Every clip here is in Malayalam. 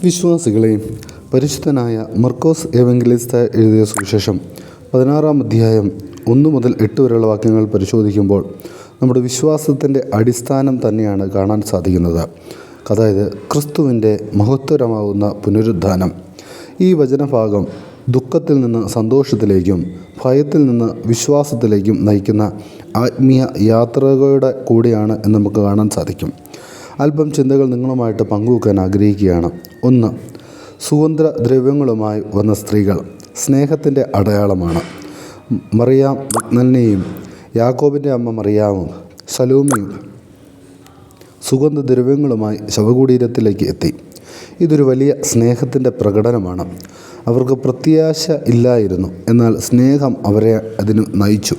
വിശ്വാസികളെയും പരിശുദ്ധനായ മർക്കോസ് ഏവങ്കലിസ്ത എഴുതിയ സുവിശേഷം 16-ാം അധ്യായം 1 മുതൽ 8 വരെയുള്ള വാക്യങ്ങൾ പരിശോധിക്കുമ്പോൾ നമ്മുടെ വിശ്വാസത്തിൻ്റെ അടിസ്ഥാനം തന്നെയാണ് കാണാൻ സാധിക്കുന്നത്. അതായത് ക്രിസ്തുവിൻ്റെ മഹത്വരമാകുന്ന പുനരുദ്ധാനം. ഈ വചനഭാഗം ദുഃഖത്തിൽ നിന്ന് സന്തോഷത്തിലേക്കും ഭയത്തിൽ നിന്ന് വിശ്വാസത്തിലേക്കും നയിക്കുന്ന ആത്മീയ യാത്രകളുടെ കൂടിയാണ് എന്ന് നമുക്ക് കാണാൻ സാധിക്കും. അല്പം ചിന്തകൾ നിങ്ങളുമായിട്ട് പങ്കുവെക്കാൻ ആഗ്രഹിക്കുകയാണ്. 1. സുഗന്ധ ദ്രവ്യങ്ങളുമായി വന്ന സ്ത്രീകൾ സ്നേഹത്തിൻ്റെ അടയാളമാണ്. മറിയാം മഗ്ദലനയും യാക്കോബിൻ്റെ അമ്മ മറിയാമും ശലോമിയും സുഗന്ധ ദ്രവ്യങ്ങളുമായി ശവകുടീരത്തിലേക്ക് എത്തി. ഇതൊരു വലിയ സ്നേഹത്തിൻ്റെ പ്രകടനമാണ്. അവർക്ക് പ്രത്യാശ ഇല്ലായിരുന്നു, എന്നാൽ സ്നേഹം അവരെ അതിന് നയിച്ചു.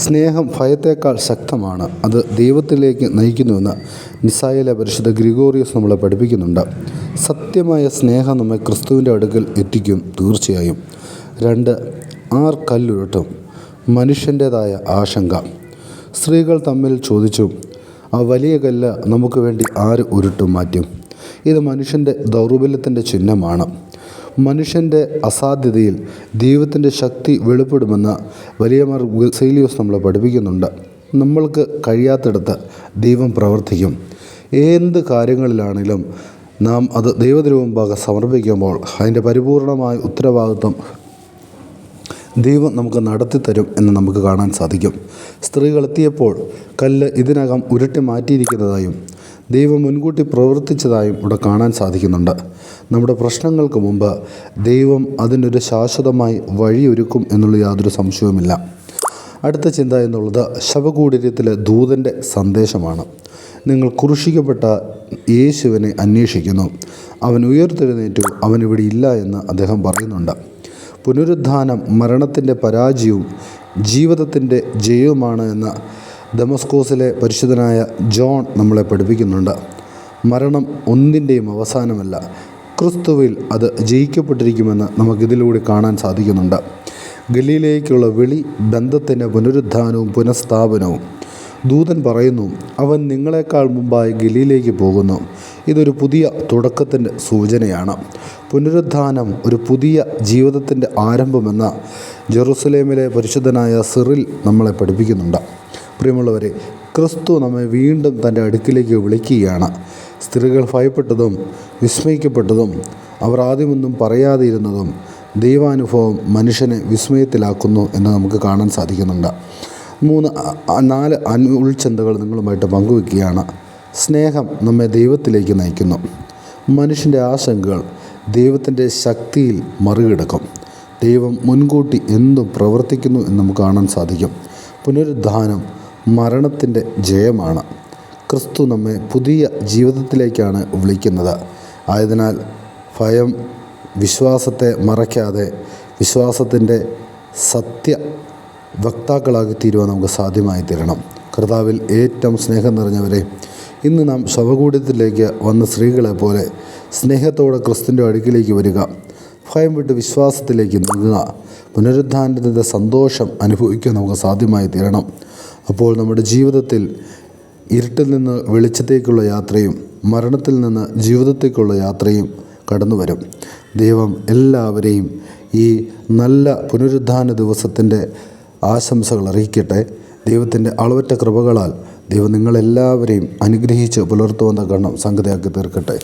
സ്നേഹം ഭയത്തേക്കാൾ ശക്തമാണ്. അത് ദൈവത്തിലേക്ക് നയിക്കുന്നുവെന്ന് നിസായിലെ പരിശുദ്ധ ഗ്രിഗോറിയോസ് നമ്മളെ പഠിപ്പിക്കുന്നുണ്ട്. സത്യമായ സ്നേഹം നമ്മെ ക്രിസ്തുവിൻ്റെ അടുക്കൽ എത്തിക്കും, തീർച്ചയായും. 2. ആർ കല്ലുരുട്ടും? മനുഷ്യൻ്റേതായ ആശങ്ക. സ്ത്രീകൾ തമ്മിൽ ചോദിച്ചു, ആ വലിയ കല്ല് നമുക്ക് വേണ്ടി ആര് ഉരുട്ടും മാറ്റും? ഇത് മനുഷ്യൻ്റെ ദൗർബല്യത്തിൻ്റെ ചിഹ്നമാണ്. മനുഷ്യൻ്റെ അസാധ്യതയിൽ ദൈവത്തിൻ്റെ ശക്തി വെളിപ്പെടുമെന്ന് വലിയ മാർ ബസേലിയോസ് നമ്മളെ പഠിപ്പിക്കുന്നുണ്ട്. നമ്മൾക്ക് കഴിയാത്തിടത്ത് ദൈവം പ്രവർത്തിക്കും. എന്ത് കാര്യങ്ങളിലാണെങ്കിലും നാം അത് ദൈവത്തിനുമുമ്പാകെ സമർപ്പിക്കുമ്പോൾ അതിൻ്റെ പരിപൂർണമായ ഉത്തരവാദിത്വം ദൈവം നമുക്ക് നടത്തിത്തരും എന്ന് നമുക്ക് കാണാൻ സാധിക്കും. സ്ത്രീകൾ എത്തിയപ്പോൾ കല്ല് ഇതിനകം ഉരുട്ടി മാറ്റിയിരിക്കുന്നതായും ദൈവം മുൻകൂട്ടി പ്രവർത്തിച്ചതായും ഇവിടെ കാണാൻ സാധിക്കുന്നുണ്ട്. നമ്മുടെ പ്രശ്നങ്ങൾക്ക് മുമ്പ് ദൈവം അതിനൊരു ശാശ്വതമായി വഴിയൊരുക്കും എന്നുള്ള യാതൊരു സംശയവുമില്ല. അടുത്ത ചിന്ത എന്നുള്ളത് ശവകുടീരത്തിലെ ദൂതൻ്റെ സന്ദേശമാണ്. നിങ്ങൾ ക്രൂശിക്കപ്പെട്ട യേശുവിനെ അന്വേഷിക്കുന്നു, അവൻ ഉയർത്തെഴുന്നേറ്റു, അവനിവിടെ ഇല്ല എന്ന് അദ്ദേഹം പറയുന്നുണ്ട്. പുനരുദ്ധാനം മരണത്തിൻ്റെ പരാജയവും ജീവിതത്തിൻ്റെ ജയവുമാണ് എന്ന് ദമസ്കോസിലെ പരിശുദ്ധനായ ജോൺ നമ്മളെ പഠിപ്പിക്കുന്നുണ്ട്. മരണം ഒന്നിൻ്റെയും അവസാനമല്ല, ക്രിസ്തുവിൽ അത് ജയിക്കപ്പെട്ടിരിക്കുമെന്ന് നമുക്കിതിലൂടെ കാണാൻ സാധിക്കുന്നുണ്ട്. ഗലീലയിലേക്കുള്ള വിളി ബന്ധത്തിൻ്റെ പുനരുദ്ധാനവും പുനഃസ്ഥാപനവും. ദൂതൻ പറയുന്നു, അവൻ നിങ്ങളെക്കാൾ മുമ്പായി ഗലീലയിലേക്ക് പോകുന്നു. ഇതൊരു പുതിയ തുടക്കത്തിൻ്റെ സൂചനയാണ്. പുനരുദ്ധാനം ഒരു പുതിയ ജീവിതത്തിൻ്റെ ആരംഭമെന്ന് ജെറുസലേമിലെ പരിശുദ്ധനായ സിറിൽ നമ്മളെ പഠിപ്പിക്കുന്നുണ്ട്. പ്രിയമുള്ളവരെ, ക്രിസ്തു നമ്മെ വീണ്ടും തൻ്റെ അടുക്കിലേക്ക് വിളിക്കുകയാണ്. സ്ത്രീകൾ ഭയപ്പെട്ടതും വിസ്മയിക്കപ്പെട്ടതും അവർ ആദ്യമൊന്നും പറയാതിരുന്നതും ദൈവാനുഭവം മനുഷ്യനെ വിസ്മയത്തിലാക്കുന്നു എന്ന് നമുക്ക് കാണാൻ സാധിക്കുന്നുണ്ട്. 4 ഉൾച്ചിന്തകൾ നിങ്ങളുമായിട്ട് പങ്കുവെക്കുകയാണ്. സ്നേഹം നമ്മെ ദൈവത്തിലേക്ക് നയിക്കുന്നു. മനുഷ്യൻ്റെ ആശങ്കകൾ ദൈവത്തിൻ്റെ ശക്തിയിൽ മറികടക്കും. ദൈവം മുൻകൂട്ടി എന്തും പ്രവർത്തിക്കുന്നു എന്ന് നമുക്ക് കാണാൻ സാധിക്കും. പുനരുദ്ധാനം മരണത്തിൻ്റെ ജയമാണ്. ക്രിസ്തു നമ്മെ പുതിയ ജീവിതത്തിലേക്കാണ് വിളിക്കുന്നത്. ആയതിനാൽ ഭയം വിശ്വാസത്തെ മറയ്ക്കാതെ വിശ്വാസത്തിൻ്റെ സത്യ വക്താക്കളാക്കി തീരുവാൻ നമുക്ക് സാധ്യമായി തീരണം. കർത്താവിൽ ഏറ്റവും സ്നേഹം നിറഞ്ഞവരെ, ഇന്ന് നാം ശവകുടീരത്തിലേക്ക് വന്ന സ്ത്രീകളെ പോലെ സ്നേഹത്തോടെ ക്രിസ്തുവിൻ്റെ അടുക്കിലേക്ക് വരിക. ഭയം വിട്ട് വിശ്വാസത്തിലേക്ക് നീങ്ങുക. പുനരുദ്ധാനത്തിൻ്റെ സന്തോഷം അനുഭവിക്കാൻ നമുക്ക് സാധ്യമായി തീരണം. അപ്പോൾ നമ്മുടെ ജീവിതത്തിൽ ഇരുട്ടിൽ നിന്ന് വെളിച്ചത്തേക്കുള്ള യാത്രയും മരണത്തിൽ നിന്ന് ജീവിതത്തേക്കുള്ള യാത്രയും കടന്നു വരും. ദൈവം എല്ലാവരെയും ഈ നല്ല പുനരുദ്ധാന ദിവസത്തിൻ്റെ ആശംസകൾ അറിയിക്കട്ടെ. ദൈവത്തിൻ്റെ അളവറ്റ കൃപകളാൽ ദൈവം നിങ്ങളെല്ലാവരെയും അനുഗ്രഹിച്ച് പുലർത്തുവന്ന ഗണം സംഗതിയാക്കി തീർക്കട്ടെ.